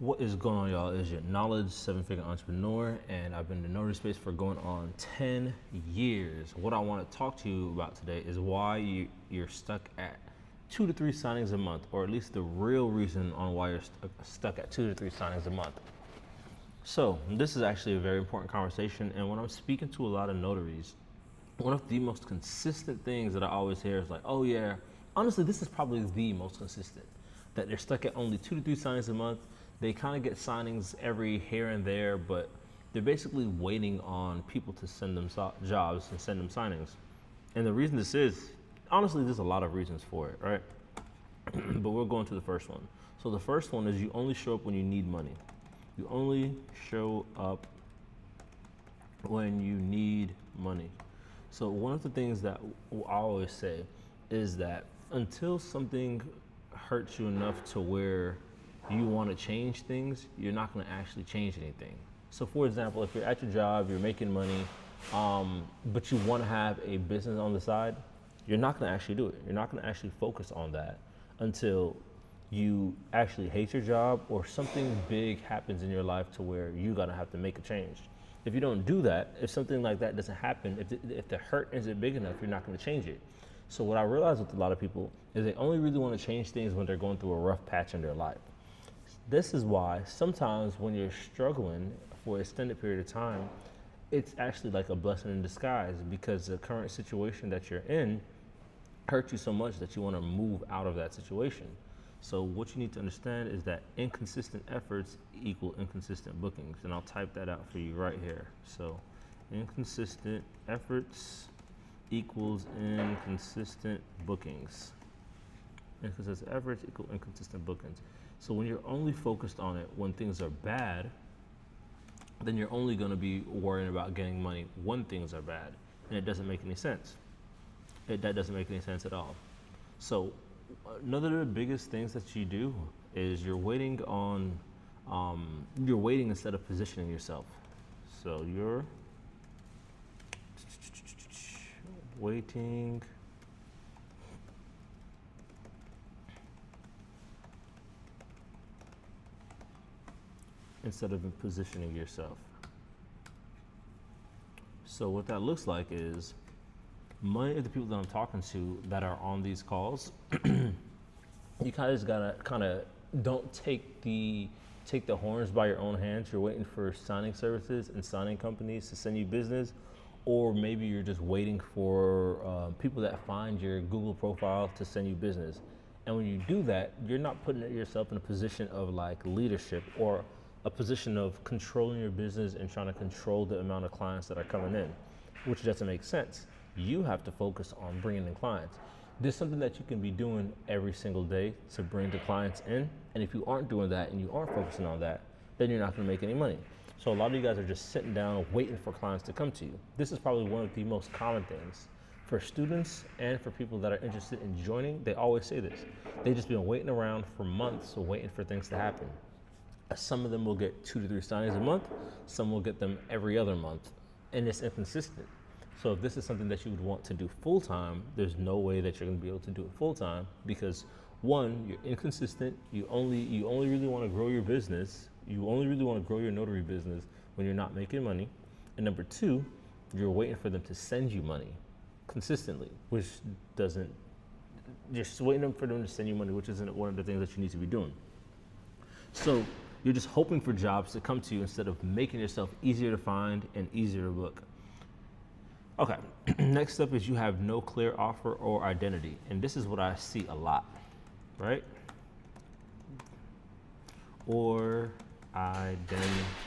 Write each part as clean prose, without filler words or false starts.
What is going on, y'all? It's your knowledge seven-figure entrepreneur, and I've been in the notary space for going on 10 years. What I want to talk to you about today is why you're stuck at 2 to 3 signings a month, or at least the real reason on why you're stuck at 2 to 3 signings a month. So this is actually a very important conversation, and when I'm speaking to a lot of notaries, one of the most consistent things that I always hear is like, oh yeah, honestly, this is probably the most consistent, that they're stuck at only 2 to 3 signings a month. They kind of get signings every here and there, but they're basically waiting on people to send them jobs and send them signings. And the reason this is, honestly, there's a lot of reasons for it, right? But we're going to the first one. So the first one is you only show up when you need money. You only show up when you need money. So one of the things that I always say is that until something hurts you enough to where you want to change things, you're not going to actually change anything. So for example, if you're at your job, you're making money, but you want to have a business on the side, you're not going to actually do it. You're not going to actually focus on that until you actually hate your job or something big happens in your life to where you're going to have to make a change. If you don't do that, if something like that doesn't happen, if the hurt isn't big enough, you're not going to change it. So what I realize with a lot of people is they only really want to change things when they're going through a rough patch in their life. This is why sometimes when you're struggling for an extended period of time, it's actually like a blessing in disguise, because the current situation that you're in hurt you so much that you want to move out of that situation. So what you need to understand is that inconsistent efforts equal inconsistent bookings. And I'll type that out for you right here. So inconsistent efforts equals inconsistent bookings. Inconsistent efforts equal inconsistent bookings. So when you're only focused on it when things are bad, then you're only going to be worrying about getting money when things are bad. And it doesn't make any sense. That doesn't make any sense at all. So another of the biggest things that you do is you're waiting instead of positioning yourself. So you're waiting instead of positioning yourself. So what that looks like is many of the people that I'm talking to that are on these calls, you guys gotta don't take the horns by your own hands. You're waiting for signing services and signing companies to send you business, or maybe you're just waiting for people that find your Google profile to send you business. And when you do that, you're not putting yourself in a position of like leadership or a position of controlling your business and trying to control the amount of clients that are coming in, which doesn't make sense. You have to focus on bringing in clients. There's something that you can be doing every single day to bring the clients in. And if you aren't doing that and you aren't focusing on that, then you're not going to make any money. So a lot of you guys are just sitting down waiting for clients to come to you. This is probably one of the most common things for students and for people that are interested in joining. They always say this. They've just been waiting around for months, waiting for things to happen. Some of them will get 2 to 3 signings a month. Some will get them every other month, and it's inconsistent. So if this is something that you would want to do full time, there's no way that you're going to be able to do it full time, because one, you're inconsistent. You only really want to grow your business. You only really want to grow your notary business when you're not making money. And number two, you're waiting for them to send you money consistently, which doesn't. You're just waiting for them to send you money, which isn't one of the things that you need to be doing. So you're just hoping for jobs to come to you instead of making yourself easier to find and easier to book. Okay, next up is you have no clear offer or identity. And this is what I see a lot, right? Or identity.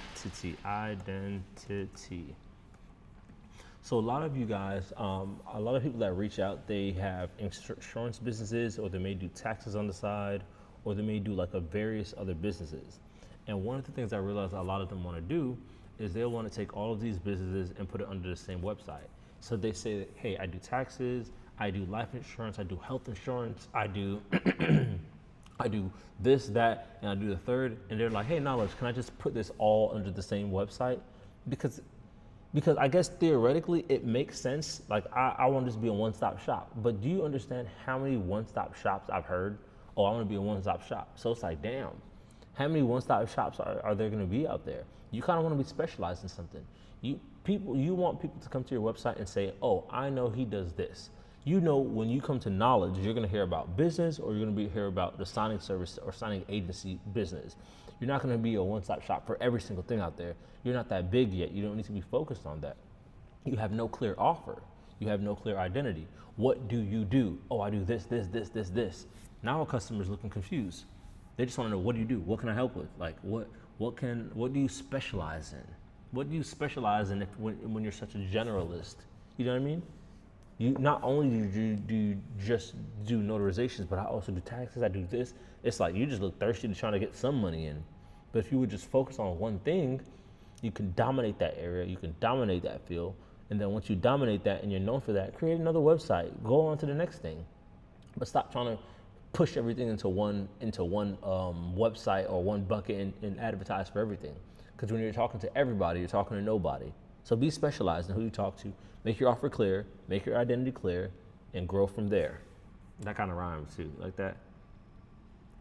So a lot of you guys, a lot of people that reach out, they have insurance businesses, or they may do taxes on the side, or they may do like a various other businesses. And one of the things I realize a lot of them want to do is they want to take all of these businesses and put it under the same website. So they say that, hey, I do taxes, I do life insurance, I do health insurance, I do I do this, that, and I do the third. And they're like, hey, Knowledge, can I just put this all under the same website? Because I guess theoretically it makes sense. Like I want this to be a one-stop shop. But do you understand how many one-stop shops I've heard? Oh, I want to be a one-stop shop. So it's like, damn. How many one-stop shops are there going to be out there? You kind of want to be specialized in something. You want people to come to your website and say, oh, I know he does this. You know, when you come to knowledge, you're going to hear about business, or you're going to hear about the signing service or signing agency business. You're not going to be a one-stop shop for every single thing out there. You're not that big yet. You don't need to be focused on that. You have no clear offer. You have no clear identity. What do you do? Oh, I do this, this, this, this, this. Now a customer's looking confused. They just want to know, what do you do? What can I help with? Like, what do you specialize in? What do you specialize in when you're such a generalist? You know what I mean? You not only do you just do notarizations, but I also do taxes. I do this. It's like you just look thirsty to trying to get some money in. But if you would just focus on one thing, you can dominate that area. You can dominate that field. And then once you dominate that and you're known for that, create another website. Go on to the next thing. But stop trying to push everything into one website or one bucket and advertise for everything. Because when you're talking to everybody, you're talking to nobody. So be specialized in who you talk to. Make your offer clear, make your identity clear, and grow from there. That kind of rhymes too, like that.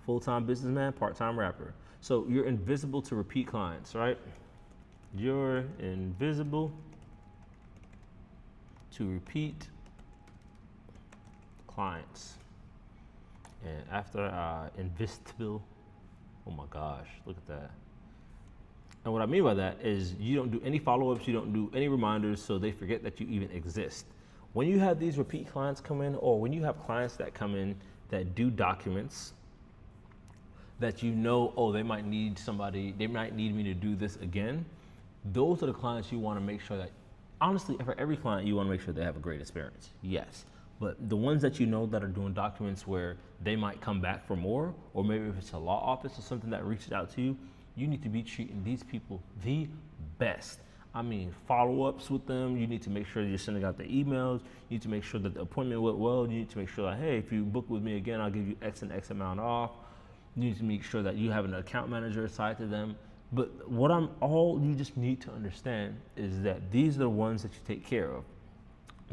Full-time businessman, part-time rapper. So you're invisible to repeat clients, right? You're invisible to repeat clients. And after invisible, oh my gosh, look at that. And what I mean by that is you don't do any follow-ups, you don't do any reminders, so they forget that you even exist. When you have these repeat clients come in, or when you have clients that come in that do documents that you know, oh, they might need me to do this again, those are the clients you want to make sure that, honestly, for every client, you want to make sure they have a great experience, yes. But the ones that you know that are doing documents where they might come back for more, or maybe if it's a law office or something that reaches out to you, you need to be treating these people the best. I mean, follow-ups with them. You need to make sure you're sending out the emails. You need to make sure that the appointment went well. You need to make sure that, hey, if you book with me again, I'll give you X and X amount off. You need to make sure that you have an account manager assigned to them. But you just need to understand is that these are the ones that you take care of,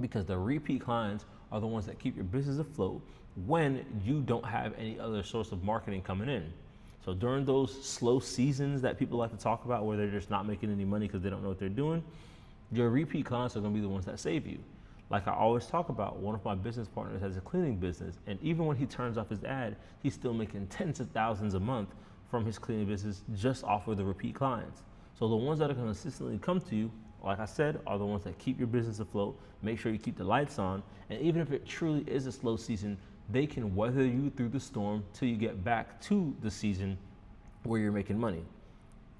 because the repeat clients are the ones that keep your business afloat when you don't have any other source of marketing coming in. So during those slow seasons that people like to talk about, where they're just not making any money because they don't know what they're doing, your repeat clients are going to be the ones that save you. Like I always talk about, one of my business partners has a cleaning business, and even when he turns off his ad, he's still making tens of thousands a month from his cleaning business just off of the repeat clients. So the ones that are going to consistently come to you, like I said, are the ones that keep your business afloat, make sure you keep the lights on, and even if it truly is a slow season, they can weather you through the storm till you get back to the season where you're making money.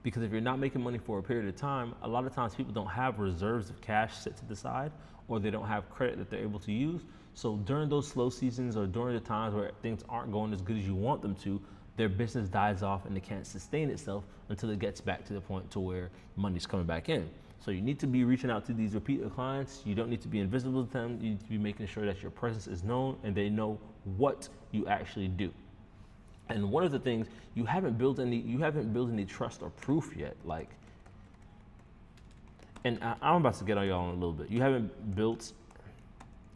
Because if you're not making money for a period of time, a lot of times people don't have reserves of cash set to the side, or they don't have credit that they're able to use. So during those slow seasons, or during the times where things aren't going as good as you want them to, their business dies off and they can't sustain itself until it gets back to the point to where money's coming back in. So you need to be reaching out to these repeat clients. You don't need to be invisible to them. You need to be making sure that your presence is known and they know what you actually do. And one of the things, you haven't built any trust or proof yet. Like, and I'm about to get on y'all in a little bit. You haven't built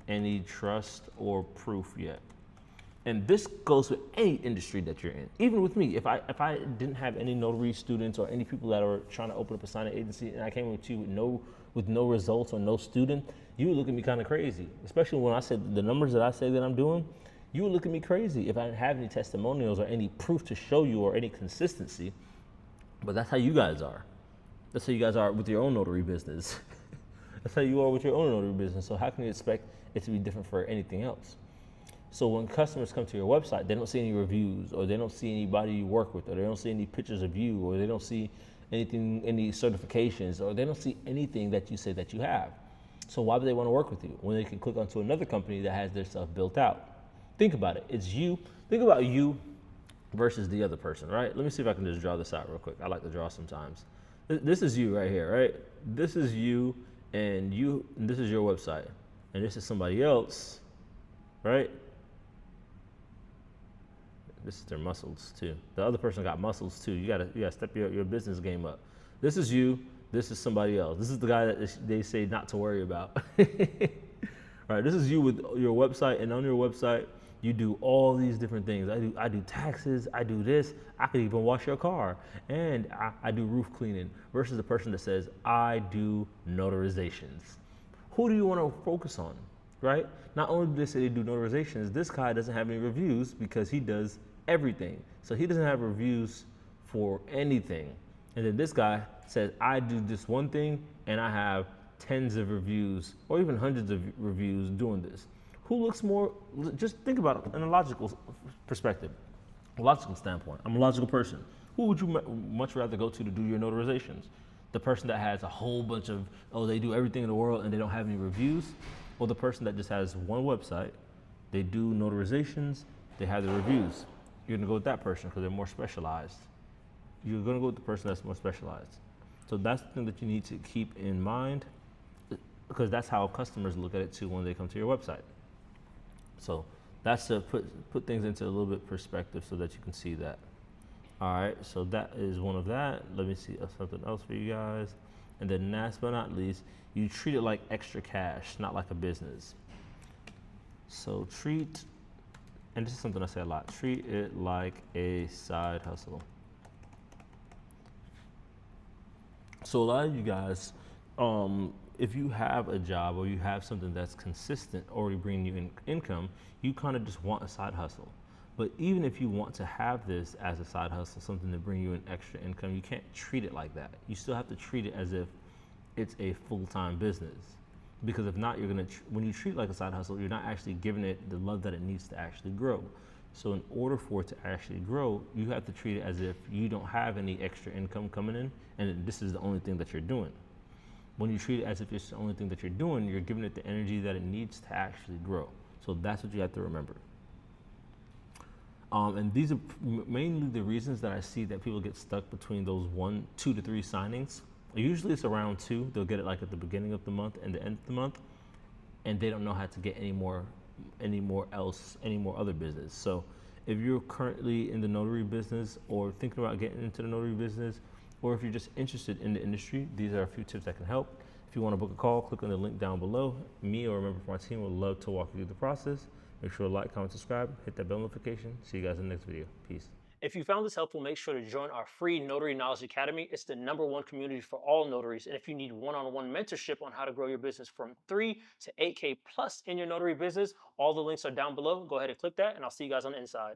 any trust or proof yet. And this goes with any industry that you're in. Even with me, if I didn't have any notary students or any people that are trying to open up a signing agency, and I came with you with no results or no student, you would look at me kind of crazy. Especially when I said the numbers that I say that I'm doing, you would look at me crazy if I didn't have any testimonials or any proof to show you or any consistency. But that's how you guys are. That's how you guys are with your own notary business. That's how you are with your own notary business. So how can you expect it to be different for anything else? So when customers come to your website, they don't see any reviews, or they don't see anybody you work with, or they don't see any pictures of you, or they don't see anything, any certifications, or they don't see anything that you say that you have. So why would they want to work with you when they can click onto another company that has their stuff built out? Think about it. It's you. Think about you versus the other person, right? Let me see if I can just draw this out real quick. I like to draw sometimes. This is you right here, right? This is you, and this is your website, and this is somebody else, right? This is their muscles too. The other person got muscles too. You gotta step your business game up. This is you. This is somebody else. This is the guy that they say not to worry about. Right. This is you with your website, and on your website, You do all these different things. I do taxes. I do this. I could even wash your car, and I do roof cleaning. Versus the person that says I do notarizations. Who do you want to focus on, right? Not only do they say they do notarizations, this guy doesn't have any reviews because he does everything. So he doesn't have reviews for anything. And then this guy says, I do this one thing and I have tens of reviews or even hundreds of reviews doing this. Who looks more, just think about it in a logical perspective, a logical standpoint. I'm a logical person. Who would you much rather go to do your notarizations? The person that has a whole bunch of, oh, they do everything in the world and they don't have any reviews? Or the person that just has one website, they do notarizations, they have the reviews? You're gonna go with that person because they're more specialized. You're gonna go with the person that's more specialized. So that's the thing that you need to keep in mind, because that's how customers look at it too when they come to your website. So that's to put things into a little bit perspective so that you can see that. All right, so that is one of that. Let me see something else for you guys. And then last but not least, you treat it like extra cash, not like a business. So treat, and this is something I say a lot, treat it like a side hustle. So a lot of you guys, if you have a job or you have something that's consistent already bringing you income, you kind of just want a side hustle. But even if you want to have this as a side hustle, something to bring you an extra income, you can't treat it like that. You still have to treat it as if it's a full-time business. Because if not, when you treat it like a side hustle, you're not actually giving it the love that it needs to actually grow. So in order for it to actually grow, you have to treat it as if you don't have any extra income coming in, and this is the only thing that you're doing. When you treat it as if it's the only thing that you're doing, you're giving it the energy that it needs to actually grow. So that's what you have to remember. And these are mainly the reasons that I see that people get stuck between those 2 to 3 signings. Usually it's around 2. They'll get it like at the beginning of the month and the end of the month, and they don't know how to get any more other business. So if you're currently in the notary business or thinking about getting into the notary business, or if you're just interested in the industry, these are a few tips that can help. If you want to book a call, click on the link down below. Me or a member from my team would love to walk you through the process. Make sure to like, comment, subscribe, hit that bell notification. See you guys in the next video. Peace. If you found this helpful, make sure to join our free Notary Knowledge Academy. It's the #1 community for all notaries. And if you need one-on-one mentorship on how to grow your business from 3 to 8K plus in your notary business, all the links are down below. Go ahead and click that, and I'll see you guys on the inside.